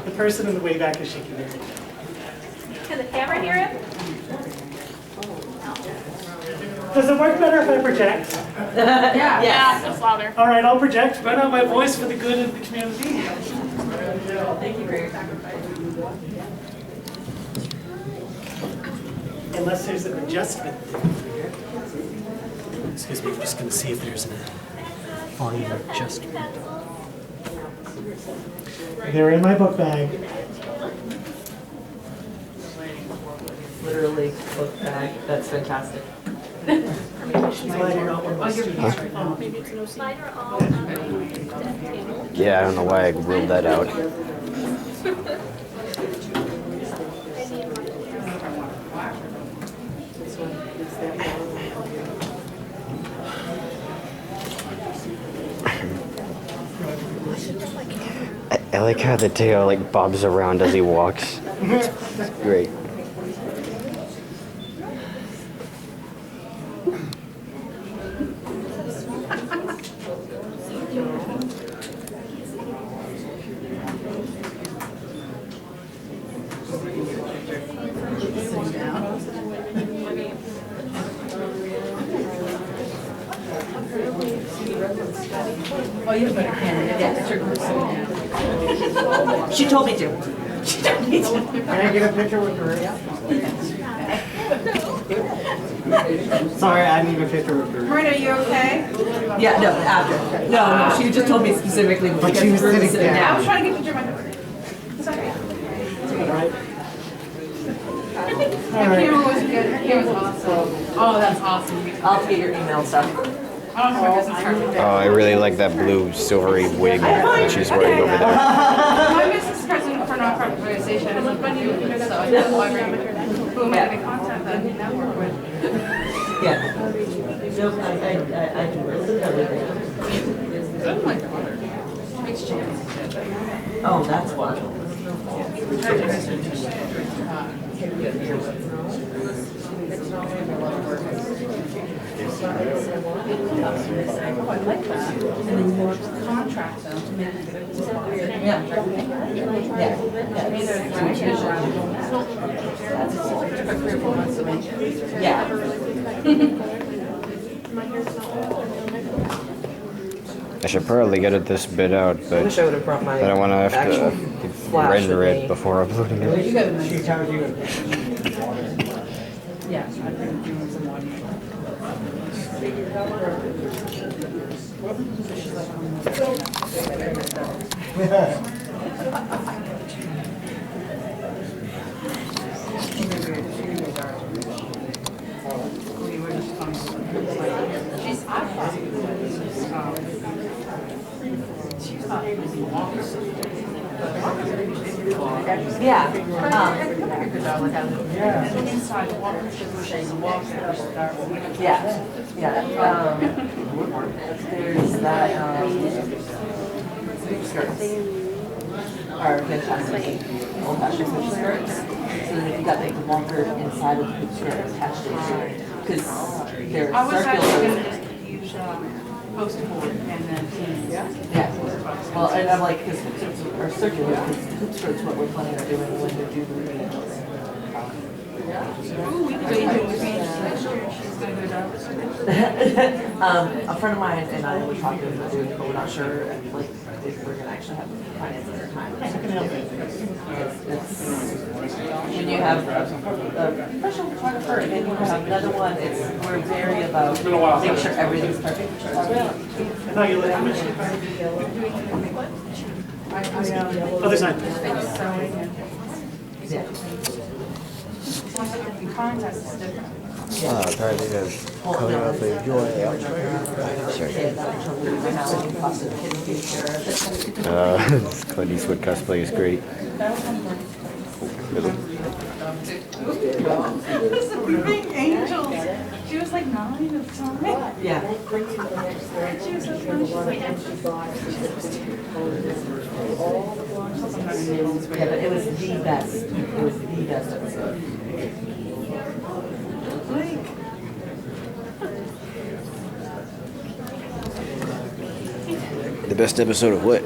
The person in the way back is shaking their head. Can the camera hear him? Does it work better if I project? Yeah, it's louder. All right, I'll project. Run out my voice for the good of the community. Thank you for your sacrifice. Unless there's an adjustment thing here. Excuse me, I'm just going to see if there's a volume adjustment. They're in my book bag. Literally book bag. That's fantastic. Slider out one of my students right now. Slider all Yeah, I don't know why I ruled that out. I like how the tail like bobs around as he walks. It's great. Oh, you have better candidate. Yes, sure. She told me to. She told me to. Can I get a picture with her? Sorry, I need a picture with her. Marina, are you okay? Yeah, no, after. No, she just told me specifically. But she was sitting down. I was trying to get a picture of my daughter. Sorry. All The right. camera wasn't good. Her camera was awesome. Oh, that's awesome. I'll get your email stuff. I don't know if my business card is Oh, I really like that blue silvery wig that she's wearing over there. My business card's in for nonprofit organization. It's like, when you know, so I know who am I going to contact them and network with? Yeah. Nope, I do everything. Oh my daughter. Makes chance. Oh, that's why. Oh, I like that. And then you want to contract them to make it. Yeah. Yeah. Either it's around. That's took like 3 or 4 months to make it. Yeah. I should probably get it this bit out, I but wish I would have brought my I don't want to have actual to flash render with it me. before uploading it. You got a She nice. tells you. Yeah, I've been doing some water. Yeah. Inside the water, she's the walls, Yeah. Yeah. There's that. Skirts are fantastic. Old fashioned hoop skirts. So then if you got like the longer inside of the hoop skirt attached to it, because they're I was actually circular. gonna just use post board and then Yeah. Well, and I'm like, because hoop skirts are circular, because the hoop skirts what we're planning on doing when they do the reading. Ooh, we could go into the range next year. She's gonna go down. A friend of mine and I were talking about doing it, but we're not sure like if we're gonna actually have the finances or time. It's when you have a professional photographer and then you have another one, we're very about making sure everything's perfect. I thought you let me. Other side. Yeah. The contest is different. Apparently there's coming up a joy Kids out of trouble in my house, and foster kids' future. Clint Eastwood cosplay is great. Really? The weeping angels. She was like 9 at the time. Yeah. She was so funny. She's like, Yeah, but it was the best. It was the best episode. The best episode of what?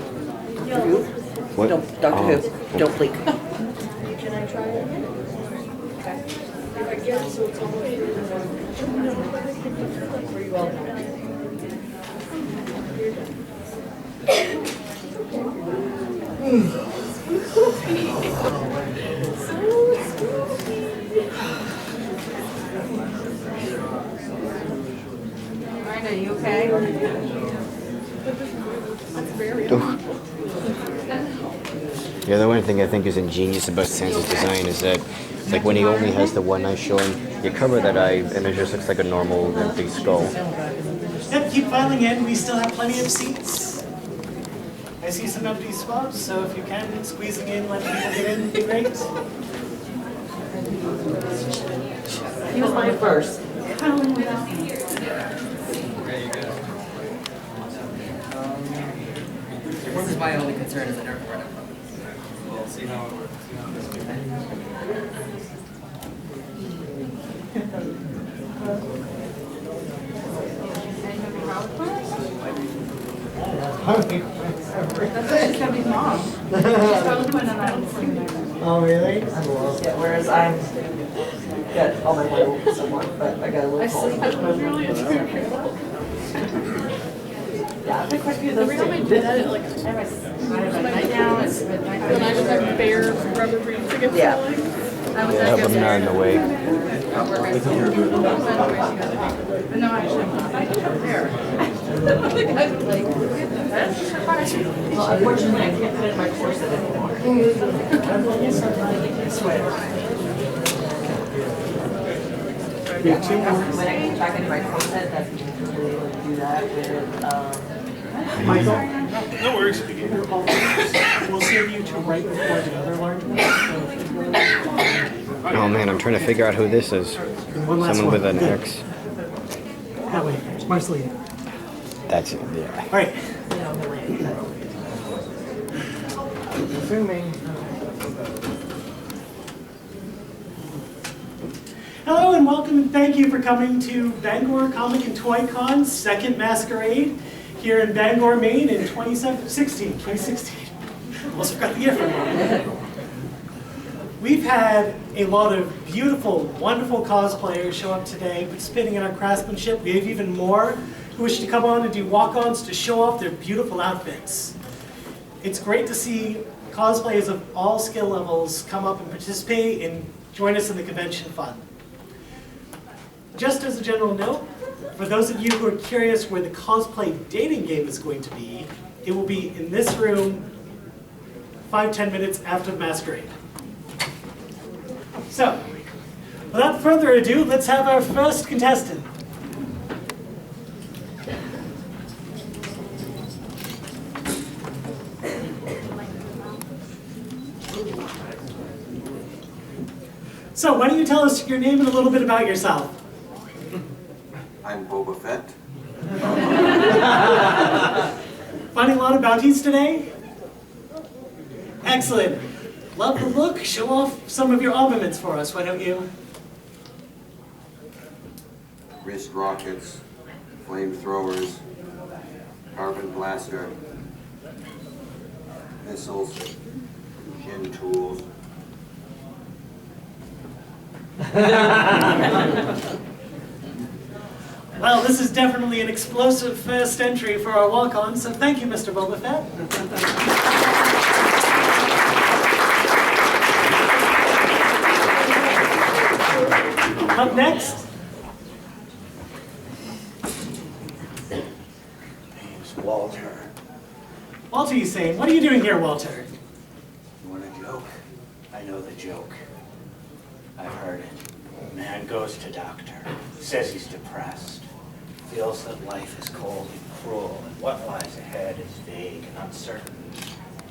What? Don't, Doctor Oh. Who, don't blink. Can I try it again? Okay. So it's all Miranda, you okay? The other one thing I think is ingenious about Sansa's design is that, like, when he only has the one eye showing, you cover that eye and it just looks like a normal empty skull. Yep, keep filing in. We still have plenty of seats. I see some empty spots, so if you can, squeezing in, let people get in, would be great. He was mine first. This is my only concern is I never run out. We'll see how it works. That's Kevin's mom. She's probably putting an item for you there. Oh, really? Yeah, whereas I'm got all my way over someone, but I got a little cold. Yeah, I think quite a few of those every time I do that, it like I have a night now. It's midnight. And I just have bare rubber greens to get Yeah. Yeah, but I'm not in the way. But no, actually, I think up there. The guys were like, that's just fine. Well, unfortunately, I can't fit in my corset anymore. I swear. Yeah, when I get back into my corset, that's when I'm really able to do that with, Michael? No worries. We'll save you to right before the other large one. Oh man, I'm trying to figure out who this is. One last Someone with one. an Good. X. That way, Marceline. That's it, yeah. All right. Hello and welcome and thank you for coming to Bangor Comic-Con second masquerade here in Bangor, Maine in 2016. Almost forgot the year for a moment. We've had a lot of beautiful, wonderful cosplayers show up today participating in our craftsmanship. We have even more who wish to come on and do walk-ons to show off their beautiful outfits. It's great to see cosplayers of all skill levels come up and participate and join us in the convention fun. Just as a general note, for those of you who are curious where the cosplay dating game is going to be, it will be in this room 5-10 minutes after the masquerade. So, without further ado, let's have our first contestant. So, why don't you tell us your name and a little bit about yourself? I'm Boba Fett. Finding a lot of bounties today? Excellent. Love the look. Show off some of your armaments for us, why don't you? Wrist rockets, flamethrowers, carbon blaster, missiles, shin tools. Well, this is definitely an explosive first entry for our walk-on, so thank you, Mr. Boba Fett. Up next, Name's Walter. Walter Usain. What are you doing here, Walter? You want a joke? I know the joke. I've heard it. Man goes to doctor, says he's depressed, feels that life is cold and cruel, and what lies ahead is vague and uncertain.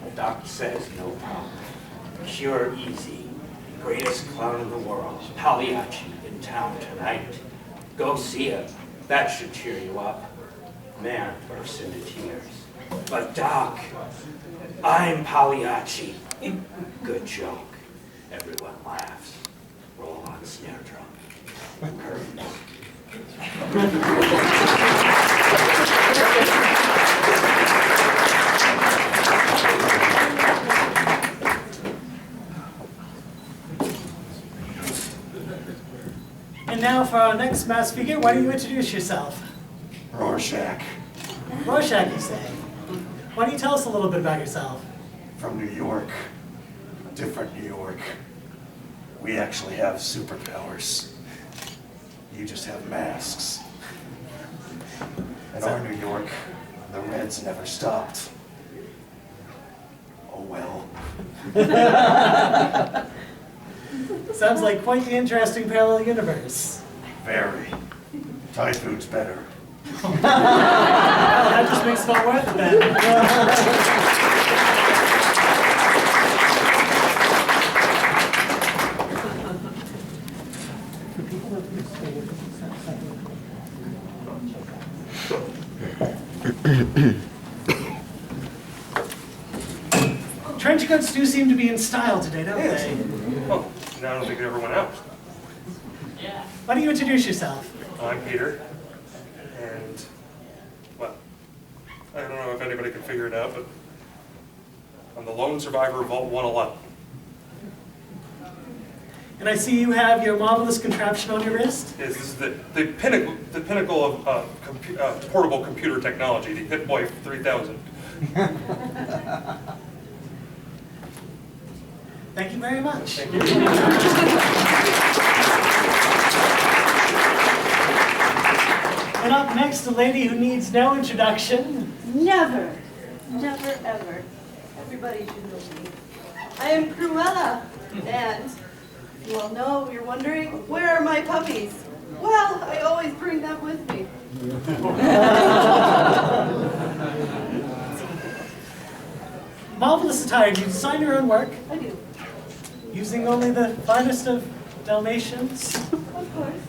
The doctor says no problem. Cure easy. Greatest clown in the world, Pagliacci, in town tonight. Go see him. That should cheer you up. Man bursts into tears. But Doc, I'm Pagliacci. Good joke. Everyone laughs. Roll on snare drum. Curtains. now for our next masked figure, why don't you introduce yourself? Rorschach Rorschach, you say. Why don't you tell us a little bit about yourself? from New York. A different New York. We actually have superpowers. You just have masks. In our New York, the Reds never stopped. Oh well. Sounds like quite the interesting parallel universe. Very. Thai food's better. Well, that just makes it all worth it then. Trench coats do seem to be in style today, don't they? Oh, no, I don't think it ever went out. Why don't you introduce yourself? I'm Peter, and, well, I don't know if anybody can figure it out, but I'm the lone survivor of Vault 111. And I see you have your marvelous contraption on your wrist. Yes, this is the pinnacle of portable computer technology, the Hit-Boy 3000. Thank you very much. Thank you. And up next, a lady who needs no introduction. Never, never, ever. Everybody should know me. I am Cruella, and you all know, you're wondering, where are my puppies? Well, I always bring them with me. Marvelous attire. Do you design your own work? I do, Using only the finest of Dalmatians? of course.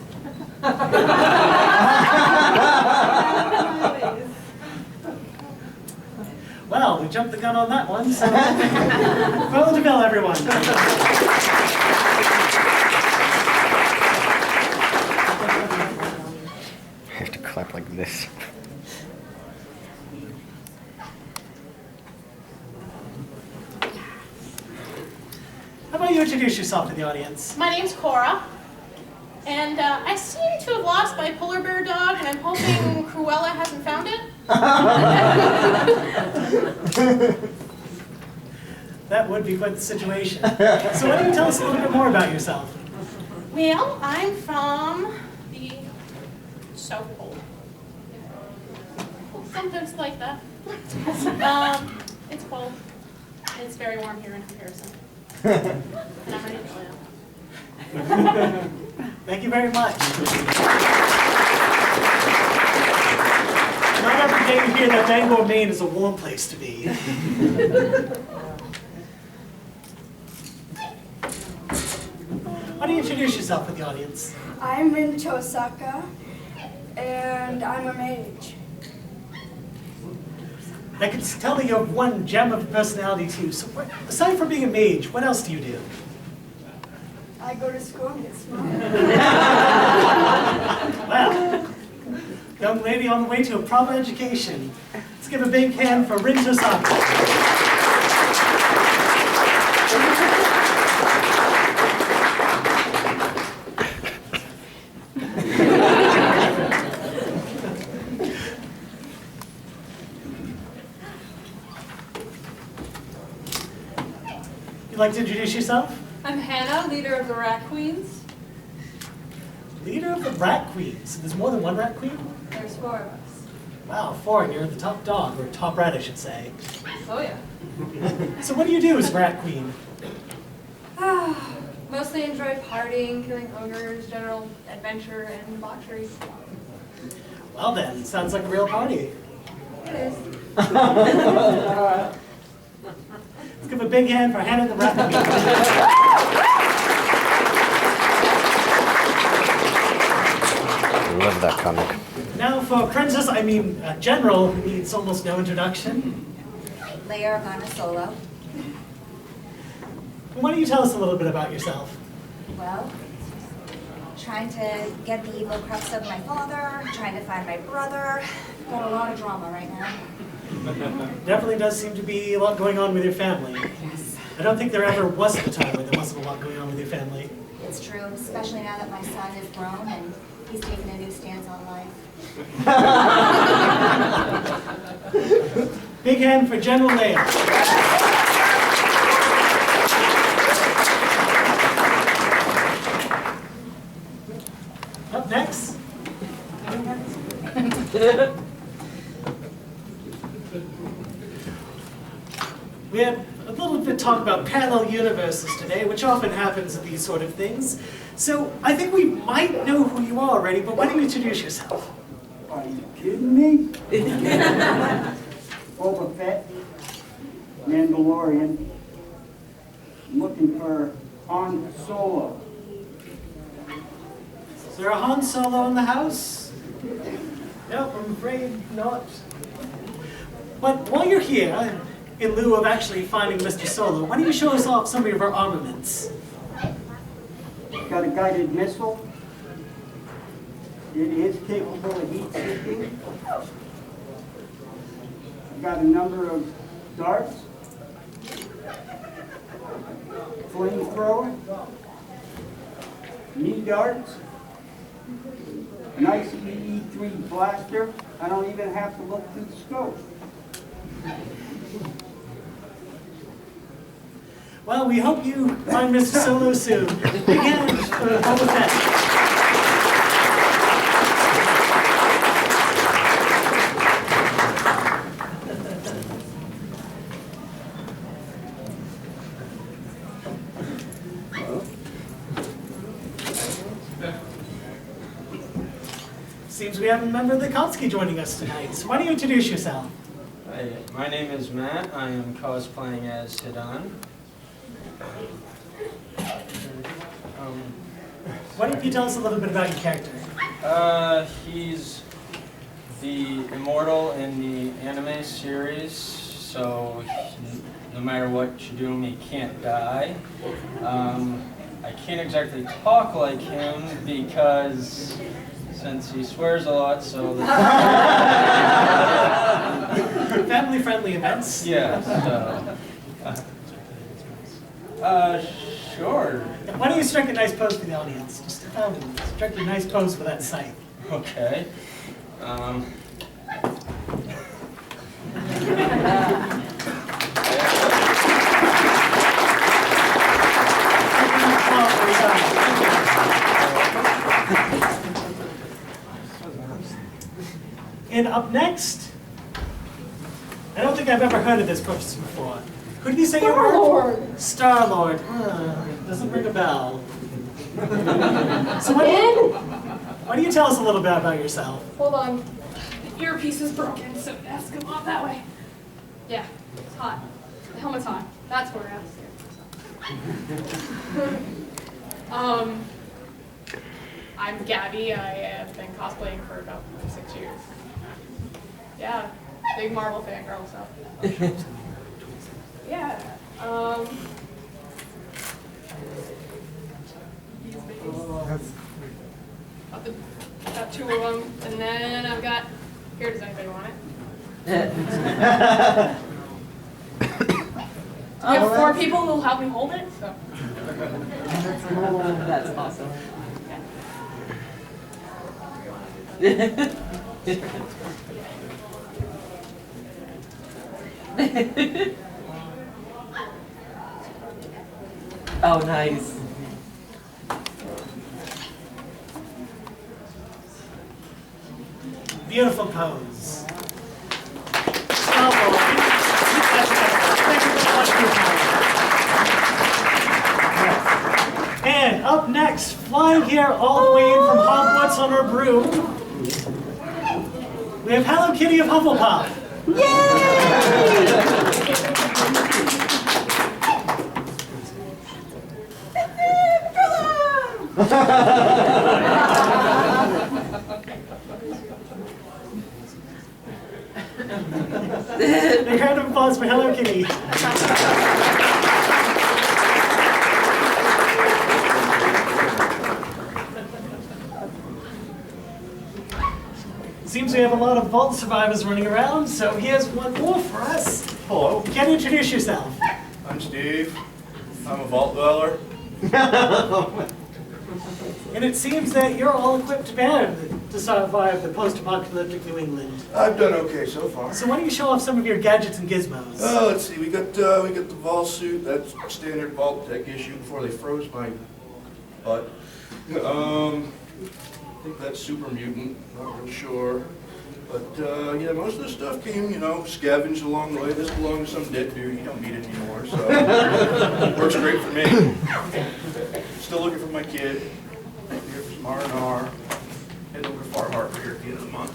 Always. Well, we jumped the gun on that one, so Cruella de Vil, everyone. I have to clap like this. How about you introduce yourself to the audience? My name's Cora, and I seem to have lost my polar bear dog, and I'm hoping Cruella hasn't found it. That would be quite the situation. So why don't you tell us a little bit more about yourself? Well, I'm from the South Pole. Sometimes like that. It's cold. It's very warm here in comparison. And I'm ready to go now. Thank you very much. Not every day you hear that Bangor, Maine is a warm place to be. Why don't you introduce yourself with the audience? I'm Rincho Osaka, and I'm a mage. I can tell that you have one gem of personality too. So aside from being a mage, what else do you do? I go to school and get smart. Well, young lady on the way to a proper education. Let's give a big hand for Rincho Osaka. You'd like to introduce yourself? I'm Hannah, leader of the Rat Queens. Leader of the Rat Queens. There's more than one Rat Queen? There's 4 of us. Wow, 4, and you're the top dog, or top rat, I should say. Oh yeah. So what do you do as Rat Queen? Mostly enjoy partying, killing ogres, general adventure, and debauchery. Well then, sounds like a real party. It is. Let's give a big hand for Hannah the Rat Queen. I love that comic. Now for Princess, General, who needs almost no introduction. Leia Organa Solo. Why don't you tell us a little bit about yourself? Well, trying to get the evil crux of my father, trying to find my brother. Got a lot of drama right now. Definitely does seem to be a lot going on with your family. Yes. I don't think there ever was a time where there wasn't a lot going on with your family. it's true, especially now that my son is grown and he's taken a new stance on life. Big hand for General Mayor. Up next. We had a little bit talk about parallel universes today, which often happens at these sort of things. So I think we might know who you are already, but why don't you introduce yourself? Are you kidding me? Boba Fett, Mandalorian. I'm looking for Han Solo. Is there a Han Solo in the house? Nope, I'm afraid not. But while you're here, in lieu of actually finding Mr. Solo, why don't you show us off some of your armaments? Got a guided missile. It is capable of heat seeking. I've got a number of darts. Flamethrower. Knee darts. Nice EE3 blaster. I don't even have to look through the scope. Well, we hope you find Mr. Solo soon. Big hand for Boba Fett. Seems we have a member of the Kotsky joining us tonight. So why don't you introduce yourself? Hi, my name is Matt. I am cosplaying as Hidan. Why don't you tell us a little bit about your character? He's the immortal in the anime series, so no matter what you do to him, he can't die. I can't exactly talk like him because since he swears a lot, so family-friendly events. Yeah. Sure. Why don't you strike a nice pose for the audience? Just strike a nice pose for that site. Okay. And up next, I don't think I've ever heard of this person before. Who did you say you were? Star-Lord. Star-Lord. Doesn't ring a bell. So why don't you tell us a little bit about yourself? Hold on. The earpiece is broken, so it has to come off that way. Yeah, it's hot. The helmet's hot. That's where I was. I'm Gabby. I have been cosplaying for about 6 years. Yeah, big Marvel fangirl, so. Yeah. Got 2 of them, and then I've got. Here, does anybody want it? We have 4 people who will help me hold it, so. That's awesome. Oh, nice. Beautiful pose. And up next, flying here all the way in from Hogwarts on our broom, we have Hello Kitty of Hufflepuff. A round of applause for Hello Kitty. Seems we have a lot of vault survivors running around, so here's one more for us. Hello. You can introduce yourself. I'm Steve. I'm a vault dweller. And it seems that you're all equipped band to survive the post-apocalyptic New England. I've done okay so far. So why don't you show off some of your gadgets and gizmos? Oh, let's see. We got the Vol suit. That's standard Vault Tech issue before they froze my butt. I think that's super mutant. Not real sure. But yeah, most of the stuff came, scavenged along the way. This belonged to some dead dude. You don't need it anymore, so works great for me. Still looking for my kid. Here for some R&R. Head over to Far Harbor here at the end of the month.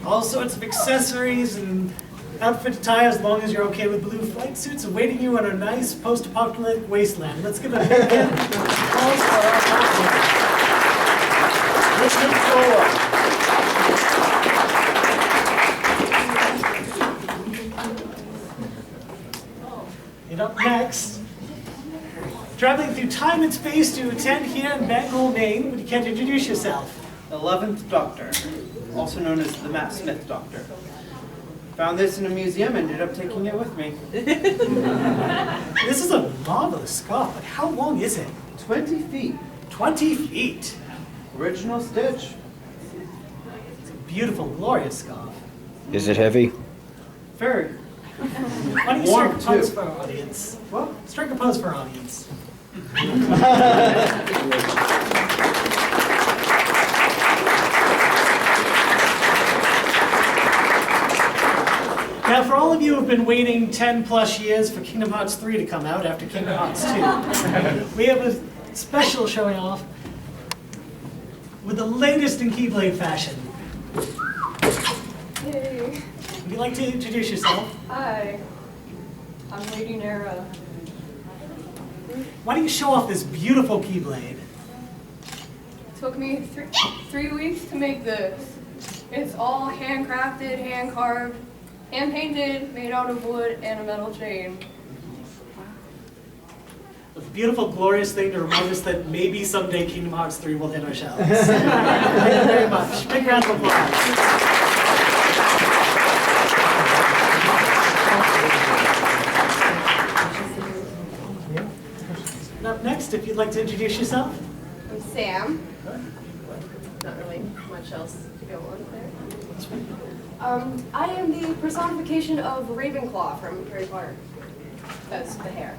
All sorts of accessories and outfit attire, as long as you're okay with blue flight suits, awaiting you on a nice post-apocalyptic wasteland. Let's give a big hand. Applause for our costume. And up next, traveling through time and space to attend here in Bangor, Maine, would you care to introduce yourself? 11th Doctor, also known as the Matt Smith Doctor. Found this in a museum, ended up taking it with me. This is a marvelous scarf, but how long is it? 20 feet. 20 feet? Original stitch. It's a beautiful, glorious scarf. Is it heavy? Very. Why don't you strike a pose for our audience? What? Strike a pose for our audience. Now, for all of you who have been waiting 10 plus years for Kingdom Hearts 3 to come out after Kingdom Hearts 2, we have a special showing off with the latest in Keyblade fashion. Hey. Would you like to introduce yourself? Hi. I'm Lady Nara. Why don't you show off this beautiful Keyblade? Took me three weeks to make this. It's all handcrafted, hand-carved, hand-painted, made out of wood, and a metal chain. A beautiful, glorious thing to remind us that maybe someday Kingdom Hearts 3 will hit our shelves. Thank you very much. Big round of applause. And up next, if you'd like to introduce yourself. I'm Sam. Not really much else to go on there. I am the personification of Ravenclaw from Harry Potter. That's the hair.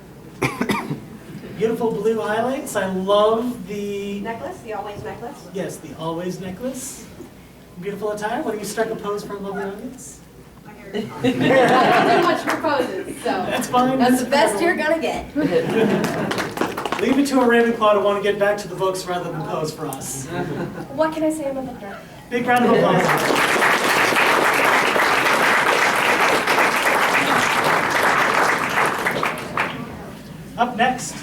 Beautiful blue highlights. I love the... Necklace? The always necklace? Yes, the always necklace. Beautiful attire. Why don't you strike a pose for a lovely audience? I don't do much for poses, so... That's fine. That's the best you're gonna get. Leave it to a Ravenclaw to want to get back to the books rather than pose for us. What can I say about that? Big round of applause. Up next,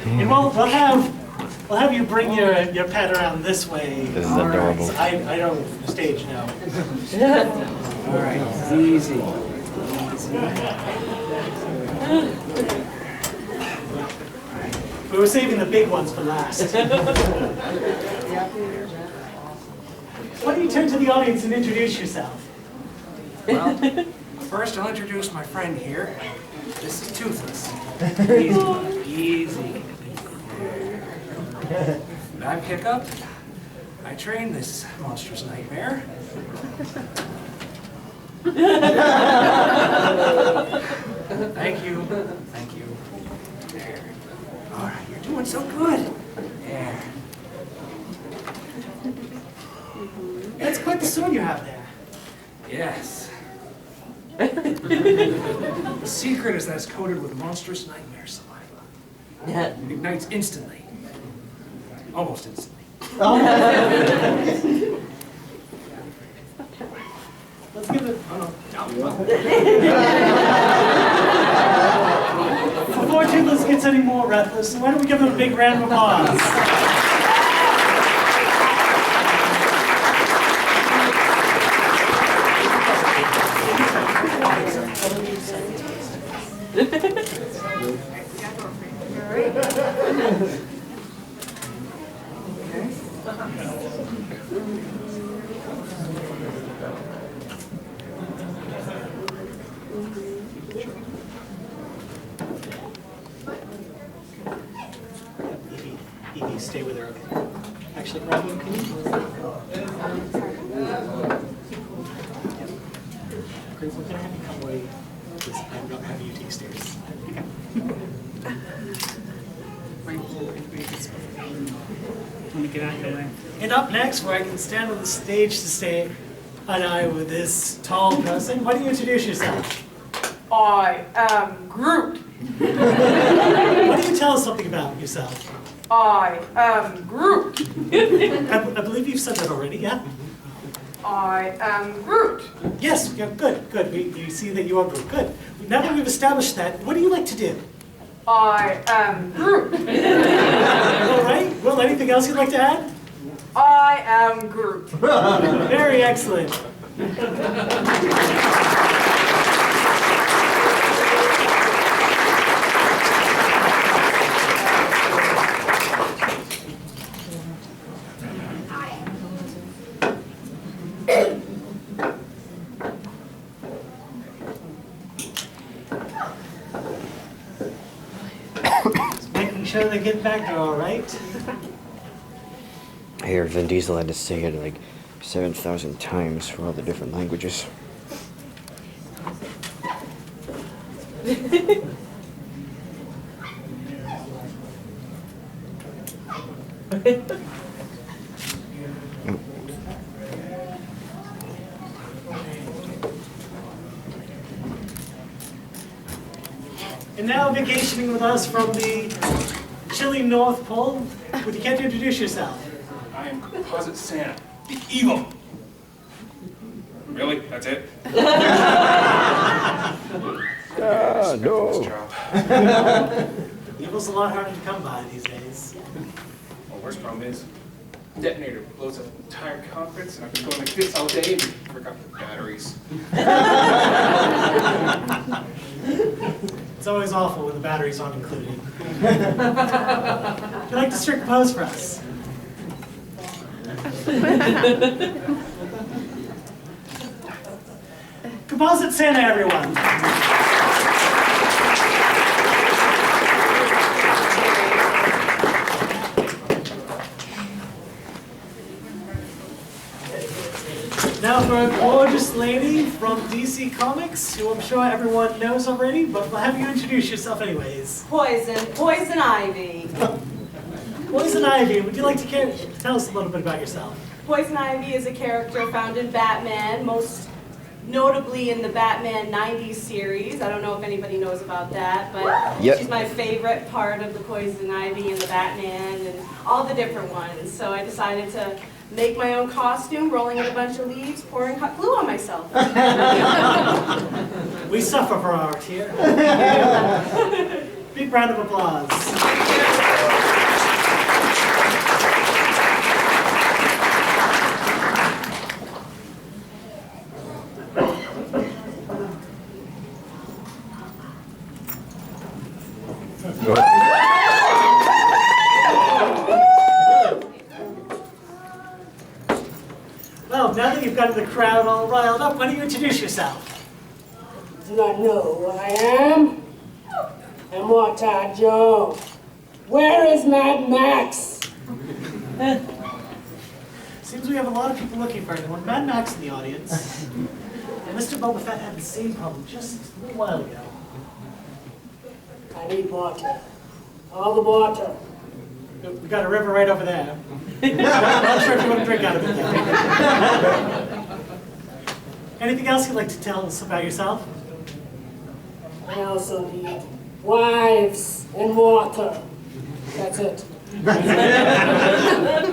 and we'll have you bring your pet around this way. This is adorable. So I don't stage now. All right, easy. We were saving the big ones for last. Why don't you turn to the audience and introduce yourself? Well, first I'll introduce my friend here. This is Toothless. Easy, easy. And I'm Hiccup. I trained this monstrous nightmare. Thank you. Thank you. There. All right, you're doing so good. There. That's quite the sword you have there. Yes. The secret is that it's coated with monstrous nightmare saliva. Yeah. It ignites instantly. Almost instantly. Let's give it. Before Toothless gets any more breathless, why don't we give him a big round of applause? stay with her, okay? Actually, Robin, can you? Great, we're gonna have you come away, because I'm not having you take stairs. Okay. Let me get out of your way. And up next, where I can stand on the stage to say an eye with this tall person, why don't you introduce yourself? I am Groot. Why don't you tell us something about yourself? I am Groot. I believe you've said that already, yeah? I am Groot. Yes, yeah, good. We see that you are Groot. Good. Now that we've established that, what do you like to do? I am Groot. All right. Well, anything else you'd like to add? I am Groot. Very excellent. Just making sure they get back there all right. I hear Vin Diesel had to say it like 7,000 times for all the different languages. And now vacationing with us from the chilly North Pole, would you care to introduce yourself? I am Composite Santa, the evil. Really? That's it? No. Evil's a lot harder to come by these days. Well, worst problem is, detonator blows up an entire conference, and I've been going like this all day and forgot the batteries. It's always awful when the batteries aren't included. Would you like to strict pose for us? Composite Santa, everyone. Now for a gorgeous lady from DC Comics, who I'm sure everyone knows already, but we'll have you introduce yourself anyways. Poison Ivy. Poison Ivy, would you like to tell us a little bit about yourself? Poison Ivy is a character found in Batman, most notably in the Batman 90s series. I don't know if anybody knows about that, but Yep. She's my favorite part of the Poison Ivy and the Batman and all the different ones. So I decided to make my own costume, rolling in a bunch of leaves, pouring hot glue on myself. We suffer for art here. Big round of applause. Well, now that you've got the crowd all riled up, why don't you introduce yourself? Do not know who I am? I'm Water Joe. Where is Mad Max? Seems we have a lot of people looking for anyone. Mad Max in the audience. And Mr. Boba Fett had the same problem just a little while ago. I need water. All the water. We got a river right over there. I'm not sure if you want to drink out of it though. Anything else you'd like to tell us about yourself? I also need wives and water. That's it.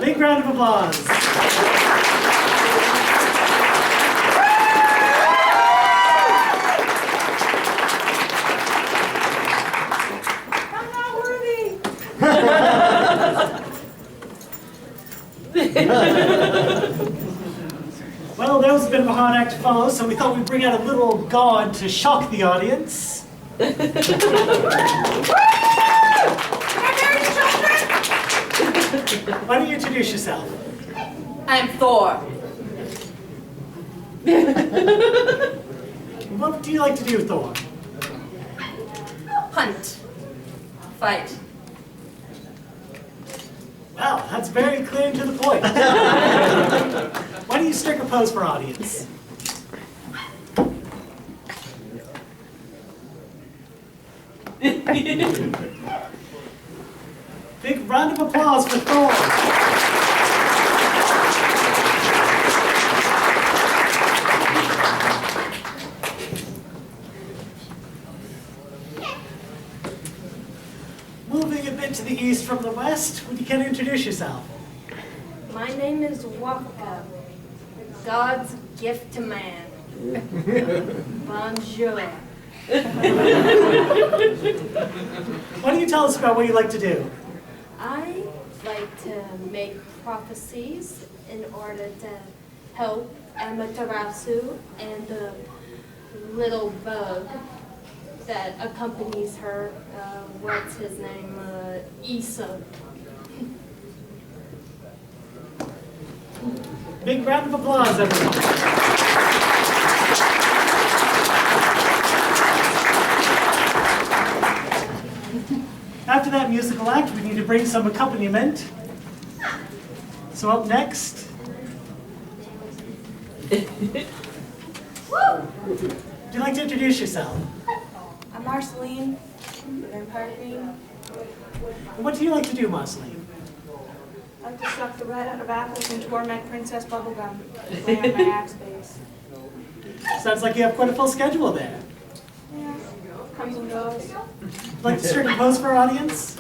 Big round of applause. I'm not worthy. Well, that was a bit of a hard act to follow, so we thought we'd bring out a little god to shock the audience. Why don't you introduce yourself? I'm Thor. What do you like to do, Thor? Hunt. Fight. Well, that's very clear and to the point. Why don't you strike a pose for audience? Big round of applause for Thor. Moving a bit to the east from the west, would you care to introduce yourself? My name is Waka, God's gift to man. Bonjour. Why don't you tell us about what you like to do? I like to make prophecies in order to help Amaterasu and the little bug that accompanies her. What's his name? Issa. Big round of applause, everyone. After that musical act, we need to bring some accompaniment. So up next. Would you like to introduce yourself? I'm Marceline, the Vampire Queen. And what do you like to do, Marceline? I like to suck the red out of apples and torment Princess Bubblegum. Play on my axe base. Sounds like you have quite a full schedule there. Yeah, comes and goes. Would you like to start a pose for our audience?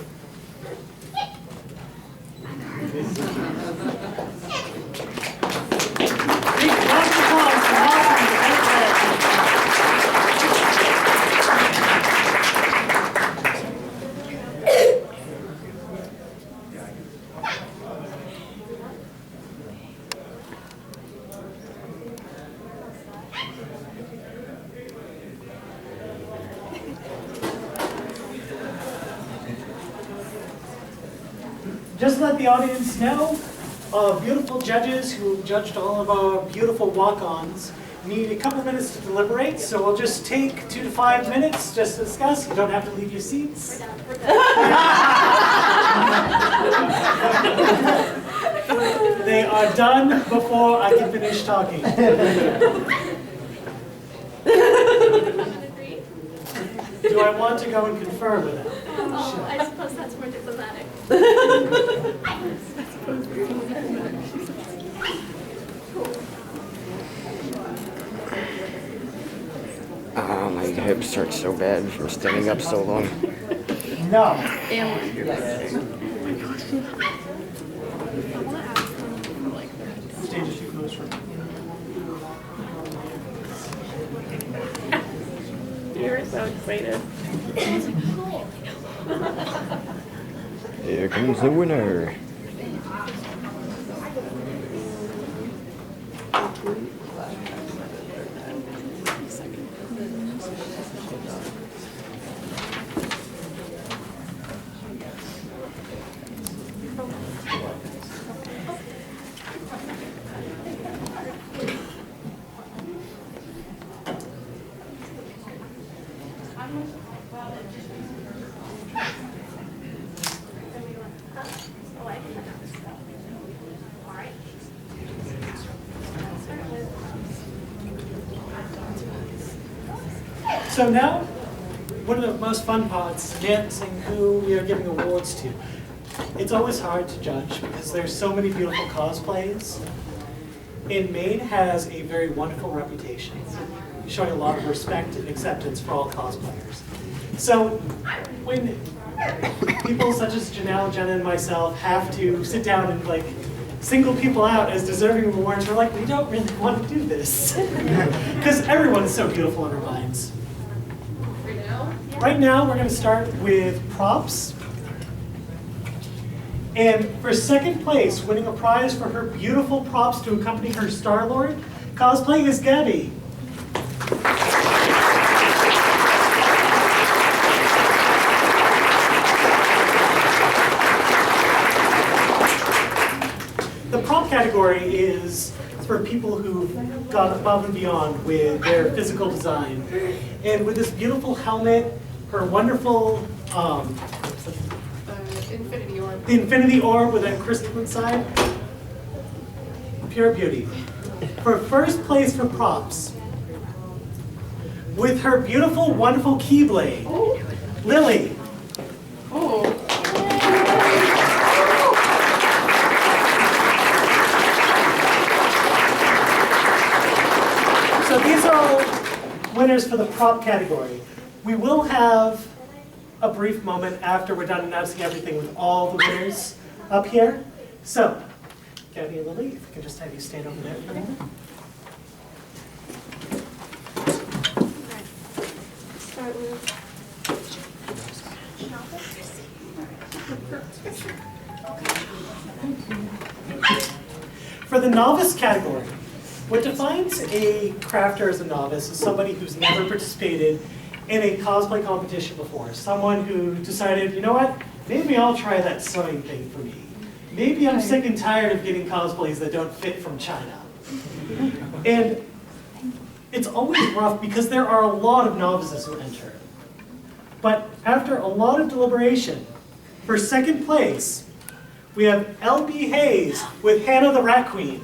Big round of applause for Marceline, the Vampire Queen. Just to let the audience know, beautiful judges who judged all of our beautiful walk-ons need a couple minutes to deliberate, so we'll just take 2 to 5 minutes just to discuss. You don't have to leave your seats. They are done before I can finish talking. Do I want to go and confer with them? Oh, I suppose that's more diplomatic. Oh, my hips hurt so bad from standing up so long. No. Stage is too close for me. You were so excited. Here comes the winner. So now, one of the most fun parts, announcing who we are giving awards to. It's always hard to judge because there's so many beautiful cosplays. And Maine has a very wonderful reputation, showing a lot of respect and acceptance for all cosplayers. So when people such as Janelle, Jenna, and myself have to sit down and like single people out as deserving of awards, we're like, we don't really want to do this. Because everyone is so beautiful in our minds. Right now, we're going to start with props. And for second place, winning a prize for her beautiful props to accompany her Star-Lord cosplay is Gabby. The prop category is for people who've gone above and beyond with their physical design. And with this beautiful helmet, her wonderful Infinity orb. The infinity orb with that crystal inside. Pure beauty. For first place for props, with her beautiful, wonderful keyblade, Lily. So these are all winners for the prop category. We will have a brief moment after we're done announcing everything with all the winners up here. So, Gabby and Lily, if we can just have you stand over there for a moment. Start with. For the novice category, what defines a crafter as a novice is somebody who's never participated in a cosplay competition before. Someone who decided, you know what, maybe I'll try that sewing thing for me. Maybe I'm sick and tired of getting cosplays that don't fit from China. And it's always rough because there are a lot of novices who enter. But after a lot of deliberation, for second place, we have L.B. Hayes with Hannah the Rat Queen.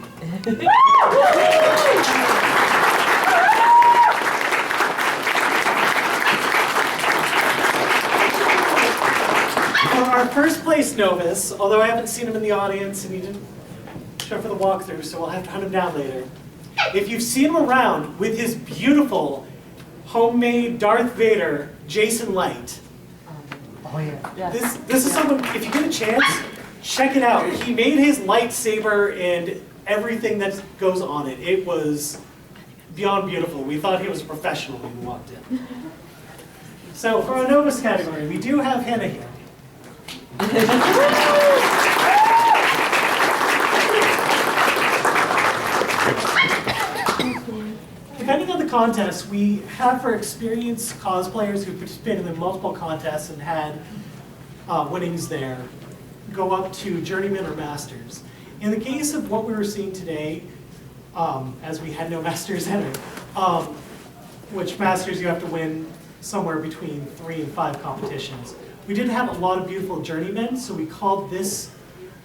For our first place novice, although I haven't seen him in the audience and he didn't show for the walkthrough, so we'll have to hunt him down later. If you've seen him around with his beautiful homemade Darth Vader, Jason Light. Oh yeah. This is someone, if you get a chance, check it out. He made his lightsaber and everything that goes on it. It was beyond beautiful. We thought he was a professional when we walked in. So for our novice category, we do have Hannah here. Depending on the contest, we have for experienced cosplayers who participated in multiple contests and had winnings there, go up to Journeyman or Masters. In the case of what we were seeing today, as we had no Masters enter, which Masters you have to win somewhere between 3 and 5 competitions. We did have a lot of beautiful Journeymen, so we called this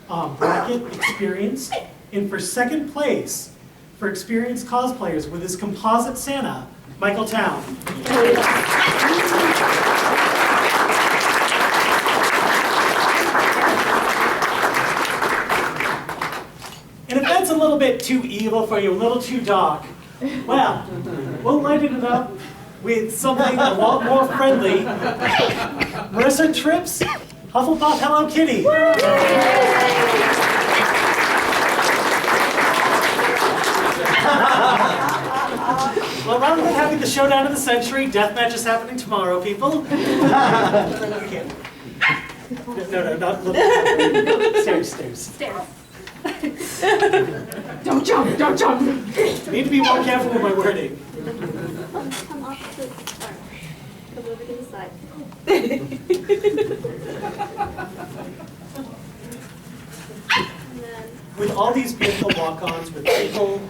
bracket Experienced. And for second place, for experienced cosplayers with his composite Santa, Michael Town. And if that's a little bit too evil for you, a little too dark, well, we'll lighten it up with something a lot more friendly. Marissa Tripp's Hufflepuff Hello Kitty. Well, rather than having the showdown of the century, deathmatch is happening tomorrow, people. No, not stairs. Stairs. Don't jump, don't jump. Need to be more careful with my wording. Come opposite. Come over to the side. With all these beautiful walk-ons, with people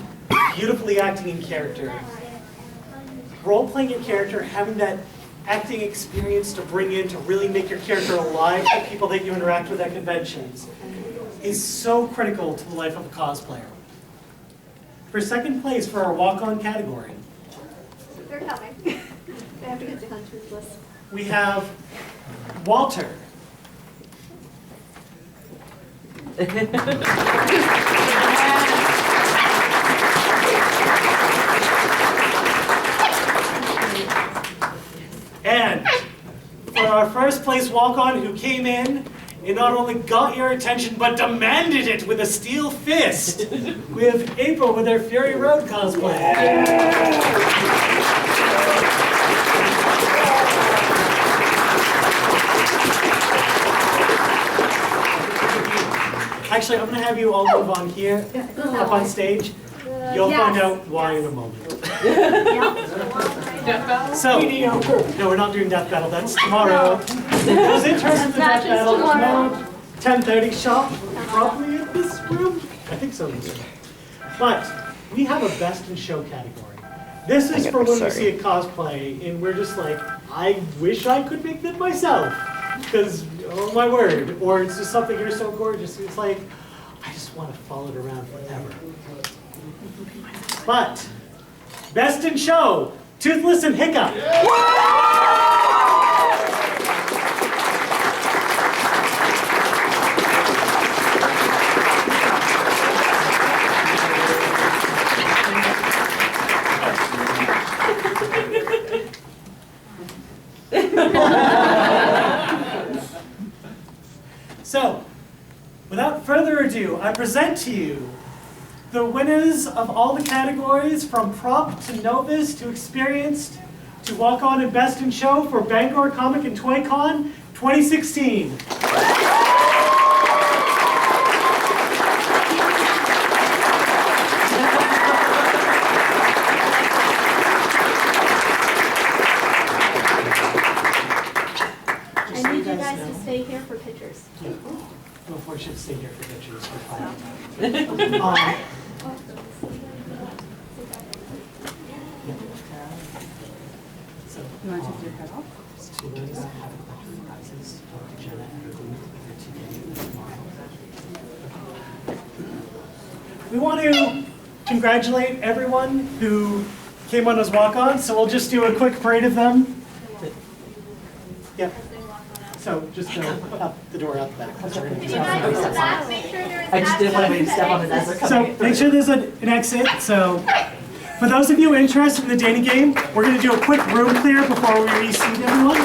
beautifully acting in character, role-playing your character, having that acting experience to bring in to really make your character alive to people that you interact with at conventions is so critical to the life of a cosplayer. For second place for our walk-on category, They're coming. They have to get to Hunter's list. we have Walter. And for our first place walk-on who came in and not only got your attention but demanded it with a steel fist, we have April with her Fury Road cosplay. Actually, I'm going to have you all move on here, up on stage. You'll find out why in a moment. Death battle? So, no, we're not doing Death Battle, that's tomorrow. Those interns in the Death Battle tomorrow, 10:30 shop, probably in this room? I think so. But we have a Best in Show category. This is for when we see a cosplay and we're just like, I wish I could make them myself. Because, oh my word, or it's just something you're so gorgeous, it's like, I just want to follow it around forever. But, best in show, Toothless and Hiccup. So, without further ado, I present to you the winners of all the categories from prop to novice to experienced to walk on and best in show for Bangor Comic and Toy Con 2016. I need you guys to stay here for pictures. Yeah. Well, if we should stay here for pictures, we're fine. So, you want to take your head off? Two ladies that have prizes for Jenna and Ruth today. We want to congratulate everyone who came on as walk-ons, so we'll just do a quick parade of them. Yep. So just out the door out the back. I just didn't want anybody to step on it as they're coming. So make sure there's an exit. So for those of you interested in the dating game, we're going to do a quick room clear before we reseat everyone.